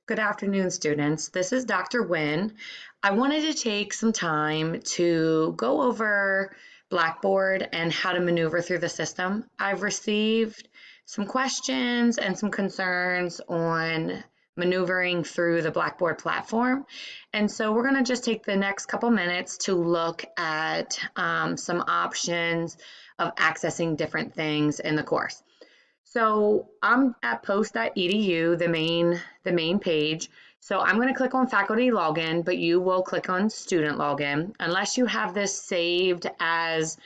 Good afternoon, students. This is Dr. Wynn. I wanted to take some time to go over Blackboard and how to maneuver through the system. I've received some questions and some concerns on maneuvering through the Blackboard platform. And so we're going to just take the next couple minutes to look at some options of accessing different things in the course. So I'm at post.edu, the main page. So I'm going to click on faculty login, but you will click on student login. Unless you have this saved as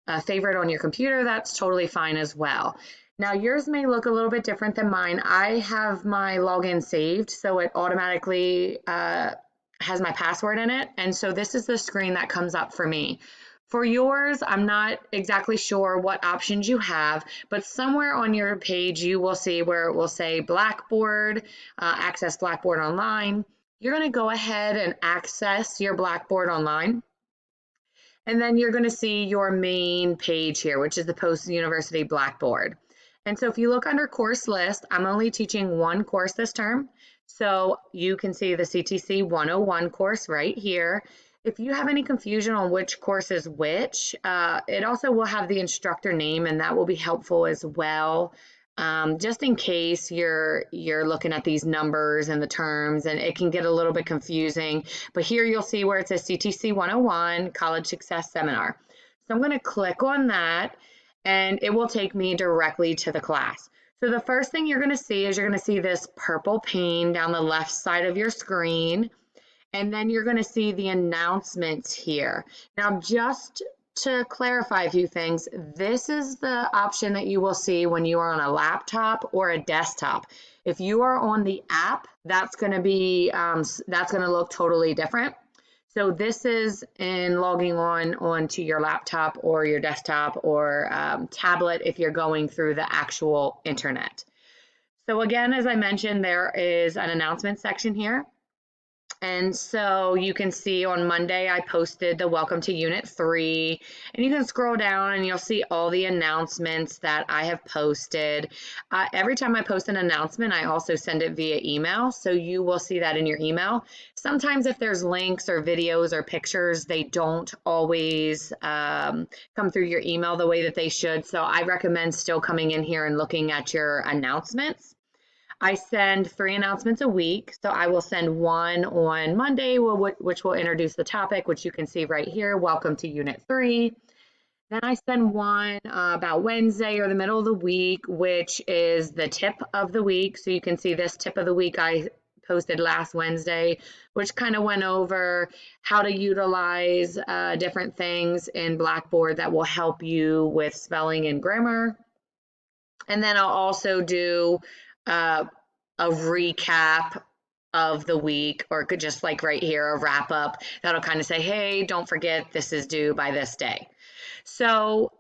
a favorite on your computer, that's totally fine as well. Now yours may look a little bit different than mine. I have my login saved, so it automatically has my password in it. And so this is the screen that comes up for me. For yours, I'm not exactly sure what options you have, but somewhere on your page you will see where it will say Blackboard, access Blackboard online. You're going to go ahead and access your Blackboard online. And then you're going to see your main page here, which is the post-university Blackboard. And so if you look under course list, I'm only teaching one course this term. So you can see the CTC 101 course right here. If you have any confusion on which course is which, it also will have the instructor name, and that will be helpful as well. Just in case you're looking at these numbers and the terms, and it can get a little bit confusing. But here you'll see where it says CTC 101 College Success Seminar. So I'm going to click on that, and it will take me directly to the class. So the first thing you're going to see is you're going to see this purple pane down the left side of your screen. And then you're going to see the announcements here. Now, just to clarify a few things, this is the option that you will see when you are on a laptop or a desktop. If you are on the app, that's going to be that's going to look totally different. So this is in logging onto your laptop or your desktop or tablet if you're going through the actual internet. So again, as I mentioned, there is an announcement section here. And so you can see on Monday, I posted the welcome to Unit 3, and you can scroll down and you'll see all the announcements that I have posted. Every time I post an announcement, I also send it via email, so you will see that in your email. Sometimes if there's links or videos or pictures, they don't always come through your email the way that they should, so I recommend still coming in here and looking at your announcements. I send 3 announcements a week, so I will send one on Monday, which will introduce the topic, which you can see right here, welcome to Unit 3. Then I send one about Wednesday or the middle of the week, which is the tip of the week. So you can see this tip of the week I posted last Wednesday, which kind of went over how to utilize different things in Blackboard that will help you with spelling and grammar. And then I'll also do a recap of the week, or could just like right here, a wrap up that'll kind of say, hey, don't forget this is due by this day. So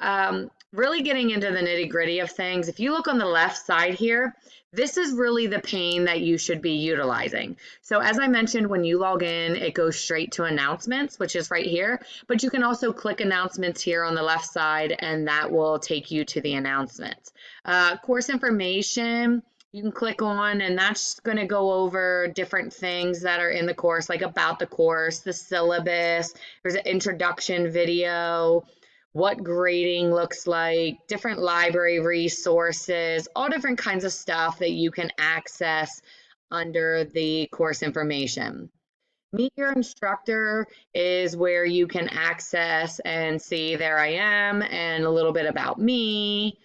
really getting into the nitty gritty of things, if you look on the left side here, this is really the pane that you should be utilizing. So as I mentioned, when you log in, it goes straight to announcements, which is right here, but you can also click announcements here on the left side, and that will take you to the announcements. Course information, you can click on, and that's going to go over different things that are in the course, like about the course, the syllabus, there's an introduction video, what grading looks like, different library resources, all different kinds of stuff that you can access under the course information. Meet your instructor is where you can access and see there I am and a little bit about me.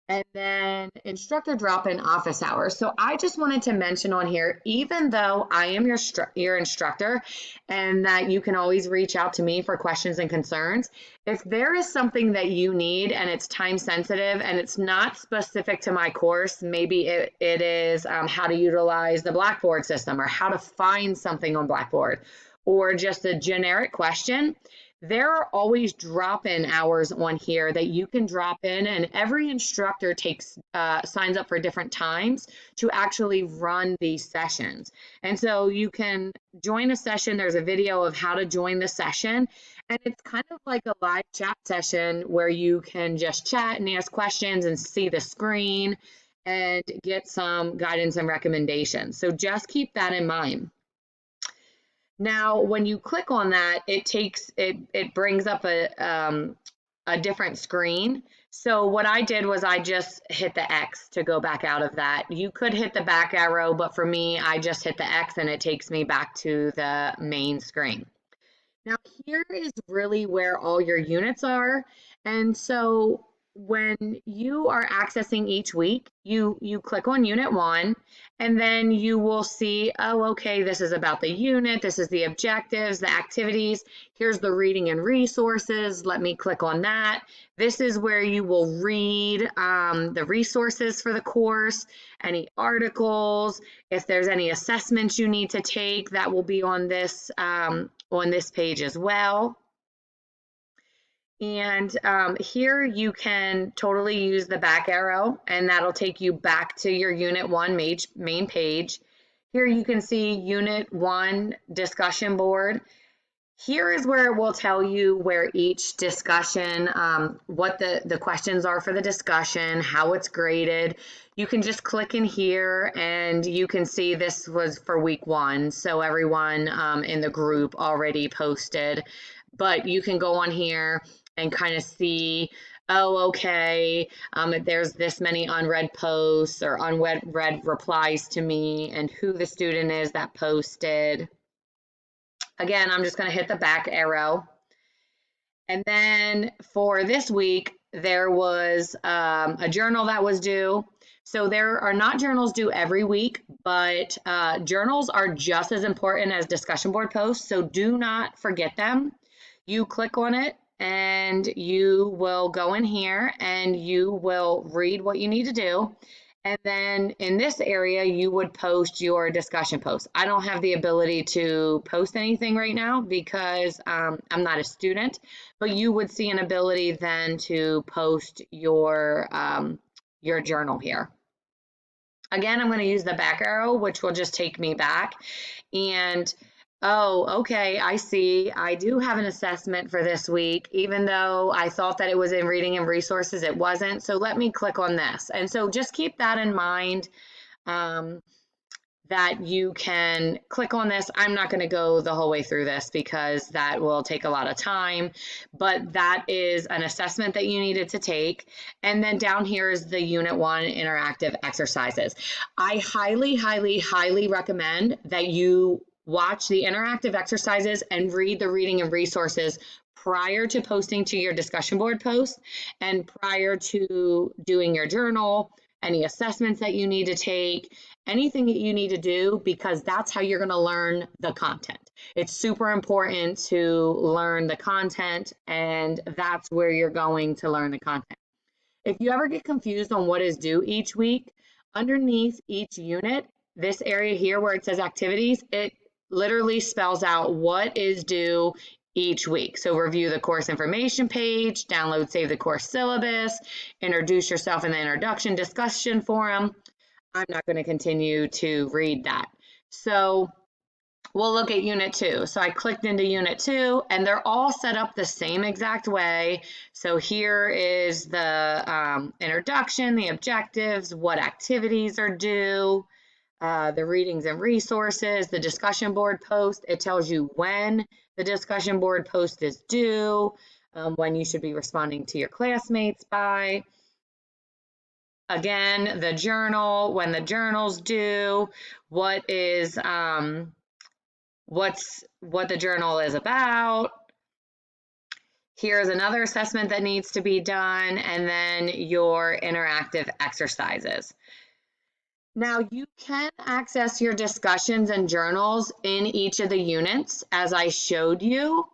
And then instructor drop-in office hours. So I just wanted to mention on here, even though I am your instructor and that you can always reach out to me for questions and concerns, if there is something that you need and it's time sensitive and it's not specific to my course, maybe it is how to utilize the Blackboard system or how to find something on Blackboard, or just a generic question, there are always drop-in hours on here that you can drop in, and every instructor signs up for different times to actually run these sessions. And so you can join a session. There's a video of how to join the session, and it's kind of like a live chat session where you can just chat and ask questions and see the screen. and get some guidance and recommendations. So just keep that in mind. Now, when you click on that, it brings up a different screen. So what I did was I just hit the X to go back out of that. You could hit the back arrow, but for me, I just hit the X and it takes me back to the main screen. Now here is really where all your units are. And so when you are accessing each week, you click on unit 1 and then you will see, oh, okay, this is about the unit, this is the objectives, the activities, here's the reading and resources, let me click on that. This is where you will read the resources for the course, any articles, if there's any assessments you need to take, that will be on this page as well. And here you can totally use the back arrow and that'll take you back to your Unit 1 main page. Here you can see Unit 1 discussion board. Here is where it will tell you where each discussion, what the questions are for the discussion, how it's graded. You can just click in here and you can see this was for week 1. So everyone in the group already posted, but you can go on here and kind of see, oh, okay, there's this many unread posts or unread replies to me and who the student is that posted. Again, I'm just going to hit the back arrow. And then for this week, there was a journal that was due. So there are not journals due every week, but journals are just as important as discussion board posts. So do not forget them. You click on it and you will go in here and you will read what you need to do. And then in this area, you would post your discussion post. I don't have the ability to post anything right now because I'm not a student, but you would see an ability then to post your journal here. Again, I'm going to use the back arrow, which will just take me back. And oh, okay, I see. I do have an assessment for this week, even though I thought that it was in reading and resources, it wasn't. So let me click on this. And so just keep that in mind, that you can click on this. I'm not going to go the whole way through this because that will take a lot of time, but that is an assessment that you needed to take. And then down here is the Unit 1 interactive exercises. I highly, highly, highly recommend that you watch the interactive exercises and read the reading and resources prior to posting to your discussion board post and prior to doing your journal, any assessments that you need to take, anything that you need to do, because that's how you're going to learn the content. It's super important to learn the content, and that's where you're going to learn the content. If you ever get confused on what is due each week, underneath each unit, this area here where it says activities, it literally spells out what is due each week. So review the course information page, download, save the course syllabus, introduce yourself in the introduction discussion forum. I'm not going to continue to read that. So we'll look at Unit 2. So I clicked into Unit 2 and they're all set up the same exact way. So here is the introduction, the objectives, what activities are due, the readings and resources, the discussion board post. It tells you when the discussion board post is due, when you should be responding to your classmates by. Again, the journal, when the journal's due, what the journal is about. Here's another assessment that needs to be done, and then your interactive exercises. Now you can access your discussions and journals in each of the units as I showed you,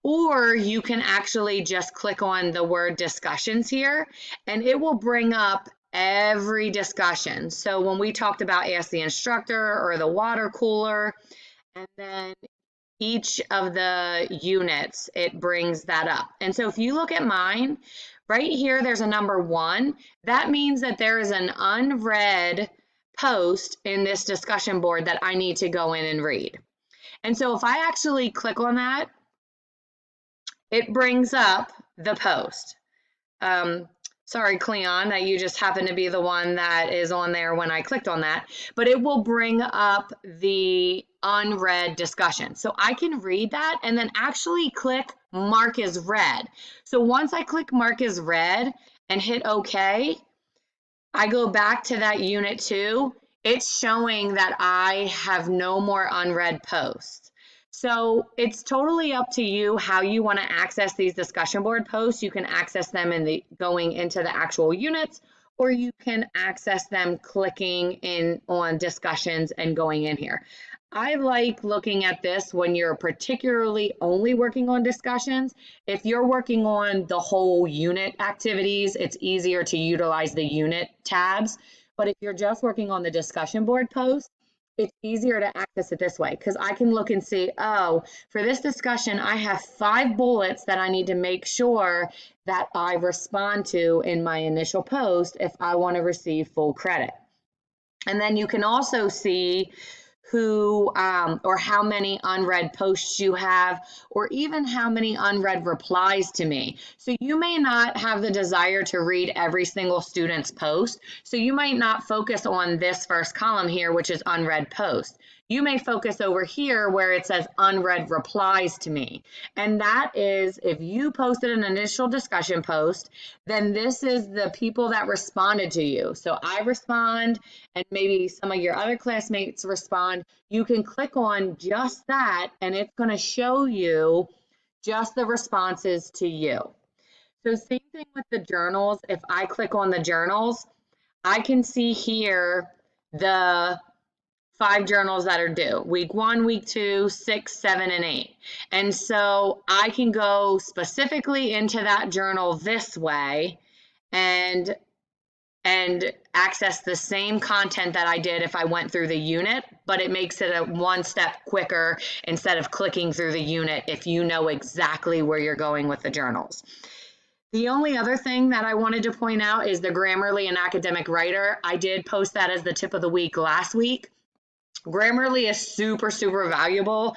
or you can actually just click on the word discussions here and it will bring up every discussion. So when we talked about Ask the Instructor or the water cooler, and then each of the units, it brings that up. And so if you look at mine, right here, there's a number 1. That means that there is an unread post in this discussion board that I need to go in and read. And so if I actually click on that, it brings up the post. Sorry, Cleon, that you just happen to be the one that is on there when I clicked on that, but it will bring up the unread discussion. So I can read that and then actually click mark as read. So once I click mark as read and hit OK, I go back to that unit 2. It's showing that I have no more unread posts. So it's totally up to you how you want to access these discussion board posts. You can access them in the going into the actual units, or you can access them clicking in on discussions and going in here. I like looking at this when you're particularly only working on discussions. If you're working on the whole unit activities, it's easier to utilize the unit tabs. But if you're just working on the discussion board post, it's easier to access it this way because I can look and see, oh, for this discussion, I have 5 bullets that I need to make sure that I respond to in my initial post if I want to receive full credit. And then you can also see who or how many unread posts you have, or even how many unread replies to me. So you may not have the desire to read every single student's post. So you might not focus on this first column here, which is unread post. You may focus over here where it says unread replies to me. And that is if you posted an initial discussion post, then this is the people that responded to you. So I respond, and maybe some of your other classmates respond. You can click on just that and it's going to show you just the responses to you. So same thing with the journals. If I click on the journals, I can see here the 5 journals that are due: week 1, week 2, 6, 7, and 8. And so I can go specifically into that journal this way and access the same content that I did if I went through the unit, but it makes it a one step quicker instead of clicking through the unit if you know exactly where you're going with the journals. The only other thing that I wanted to point out is the Grammarly and Academic Writer. I did post that as the tip of the week last week. Grammarly is super, super valuable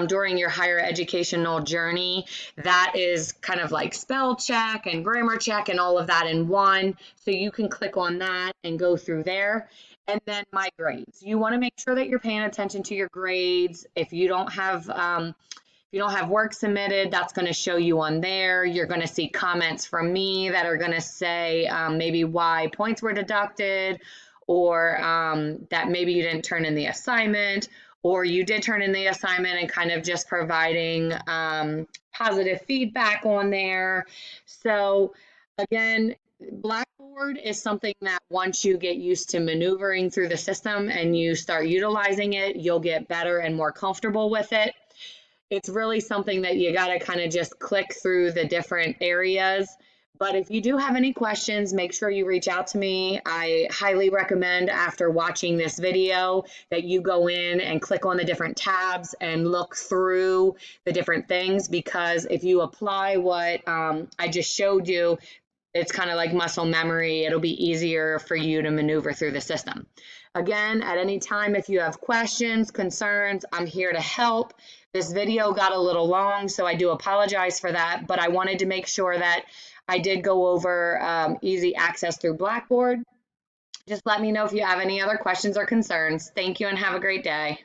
during your higher educational journey. That is kind of like spell check and grammar check and all of that in one. So you can click on that and go through there. And then my grades. You want to make sure that you're paying attention to your grades. If you don't have work submitted, that's going to show you on there. You're going to see comments from me that are going to say maybe why points were deducted, or that maybe you didn't turn in the assignment, or you did turn in the assignment and kind of just providing positive feedback on there. So again, Blackboard is something that once you get used to maneuvering through the system and you start utilizing it, you'll get better and more comfortable with it. It's really something that you got to kind of just click through the different areas. But if you do have any questions, make sure you reach out to me. I highly recommend after watching this video that you go in and click on the different tabs and look through the different things, because if you apply what I just showed you, it's kind of like muscle memory. It'll be easier for you to maneuver through the system. Again, at any time, if you have questions, concerns, I'm here to help. This video got a little long, so I do apologize for that, but I wanted to make sure that I did go over easy access through Blackboard. Just let me know if you have any other questions or concerns. Thank you and have a great day.